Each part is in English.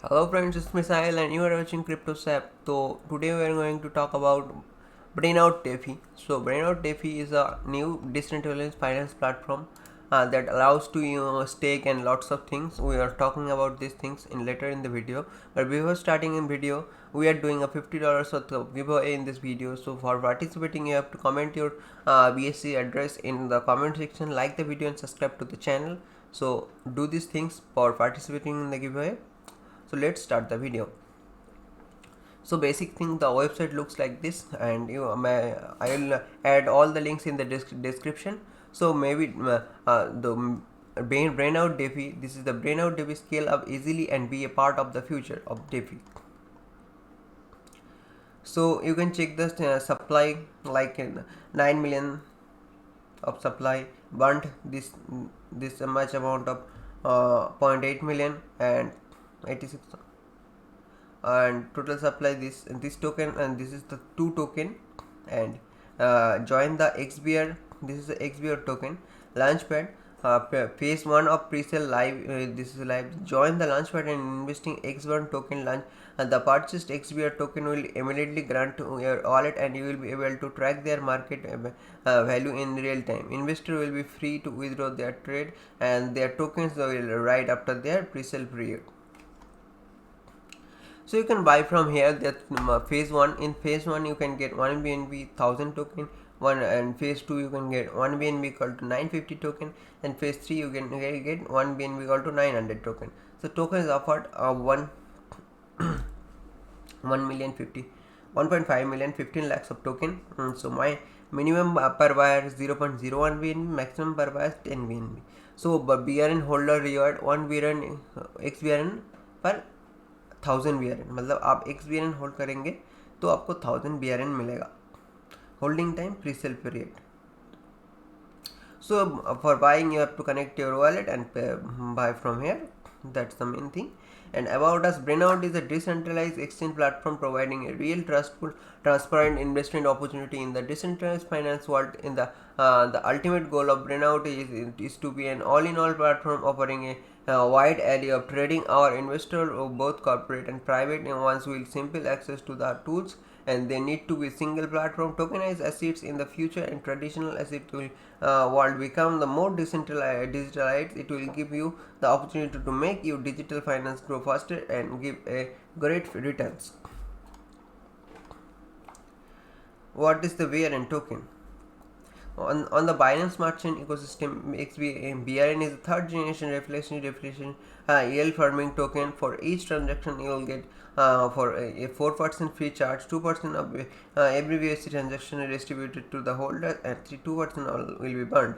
Hello friends, it's Misael and you are watching CryptoSap. So today we are going to talk about Brainout DeFi. So Brainout DeFi is a new decentralized finance platform that allows to stake and lots of things. We are talking about these things in later in the video. But before starting in video, we are doing a $50 worth of giveaway in this video. So for participating, you have to comment your BSC address in the comment section, like the video and subscribe to the channel. So do these things for participating in the giveaway. So let's start the video. So basic thing, the website looks like this, and I'll add all the links in the description. So maybe the Brainout DeFi, this is the Brainout DeFi, scale up easily and be a part of the future of DeFi. So you can check the supply, like 9 million of supply burnt this much amount of 0.8 million and 86, and total supply this token, and this is the 2 token. And join the XBR, this is the XBR token launchpad. Phase 1 of pre-sale live, this is live. Join the launchpad and investing X1 token launch, and the purchased XBR token will immediately grant to your wallet, and you will be able to track their market value in real time. Investor will be free to withdraw their trade, and their tokens will right after their pre-sale period. So you can buy from here. That phase 1, in phase 1 you can get 1 BNB 1000 token, one, and phase 2 you can get 1 BNB equal to 950 token, and phase 3 you can get 1 BNB equal to 900 token. So token is offered 1 million 50 1.5 million 15 lakhs of token. So my minimum per buyer is 0.01 BNB, maximum per buyer is 10 BNB. So BRN holder reward 1 BRN x BRN पर 1000 BRN, मतलब आप XBRN hold करेंगे तो आपको 1000 BRN मिलेगा. Holding time pre sale period. So for buying you have to connect your wallet and buy from here. That's the main thing. And about us, Brainout is a decentralized exchange platform providing a real, trustful, transparent investment opportunity in the decentralized finance world. In the ultimate goal of Brainout is to be an all-in-all platform offering a wide array of trading or investor, both corporate and private ones, will simple access to the tools, and they need to be single platform. Tokenized assets in the future and traditional asset will world become the more digitalized. It will give you the opportunity to make your digital finance grow faster and give a great returns. What is the BRN token? On the Binance Smart Chain ecosystem, BRN is a third generation reflection yield farming token. For each transaction, you will get for a 4% free charge, 2% of every BSC transaction is distributed to the holder, and 2% will be burned.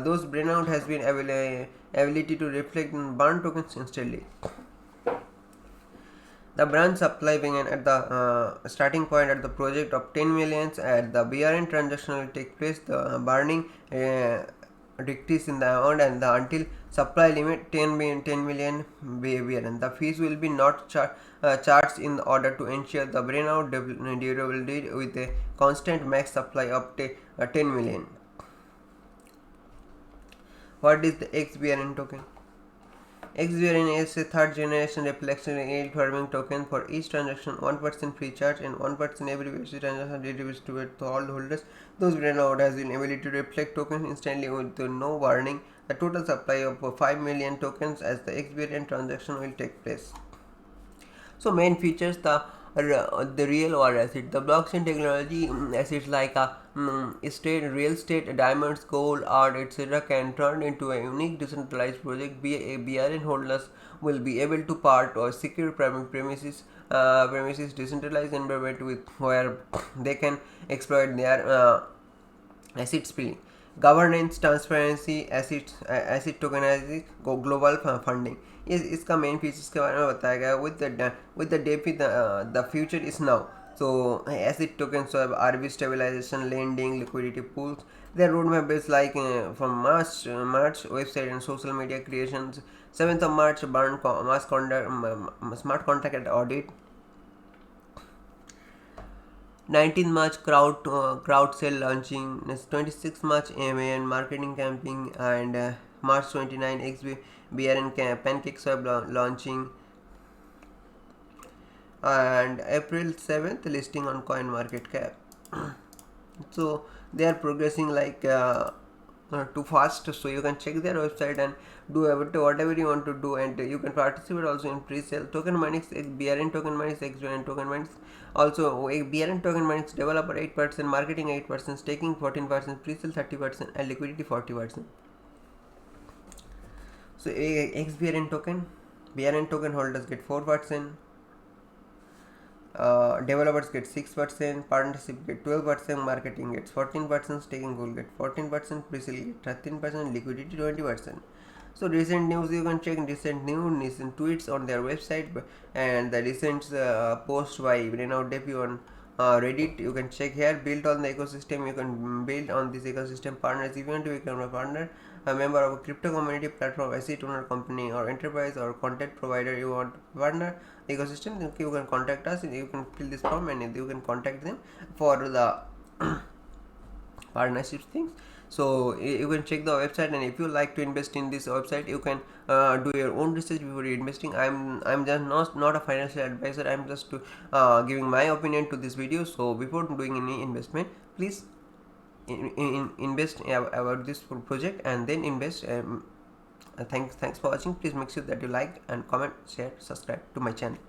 Those Brainout has been ability to reflect burn tokens instantly. The branch supply began at the starting point at the project of 10 millions. At the BRN transaction will take place, the burning decrease in the amount, and until supply limit 10 million BRN. The fees will be not charged in order to ensure the Brainout durability with a constant max supply of 10 million. What is the XBRN token? XBRN is a third generation reflection yield farming token. For each transaction, 1% free charge and 1% every BSC transaction distributed to all holders. Those Brainout has been ability to reflect tokens instantly with no warning. The total supply of 5 million tokens as the XBRN transaction will take place. So main features, the real world asset, the blockchain technology assets like real estate, diamonds, gold, art, etc. can turn into a unique decentralized project. BRN holders will be able to part or secure premises decentralized environment with where they can exploit their assets freely. Governance, transparency, asset tokenizing, global funding. इसका main features के बारे में बताया गया. with the DeFi, the future is now. So asset tokens have RB stabilization, lending, liquidity pools. Their roadmap is like from March website and social media creations. 7th of March smart contract audit. 19th March crowd sale launching. 26th March AMA marketing campaign, and March 29 XBRN pancake swap launching. and April 7th listing on CoinMarketCap. So they are progressing like too fast, so you can check their website and do whatever you want to do, and you can participate also in pre-sale. Token Minix, BRN Token Minix, XBRN Token Minix. Also BRN Token Minix developer 8%, marketing 8%, staking 14%, pre-sale 30%, and liquidity 40%. So XBRN token, BRN token holders get 4%, developers get 6%, partnership get 12%, marketing gets 14%, staking pool get 14%, pre-sale get 13%, liquidity 20%. So recent news, you can check recent news, recent tweets on their website, and the recent post by Renaud Depi on Reddit. You can check here. Build on the ecosystem. You can build on this ecosystem. Partners, if you want to become a partner, a member of a crypto community platform, asset owner company or enterprise or content provider, you want partner ecosystem, you can contact us. You can fill this form and you can contact them for the partnerships things. So you can check the website, and if you like to invest in this website, you can do your own research before investing. I'm just not a financial advisor. I'm just giving my opinion to this video. So before doing any investment, please invest about this project and then invest. Thanks for watching. Please make sure that you like and comment, share, subscribe to my channel.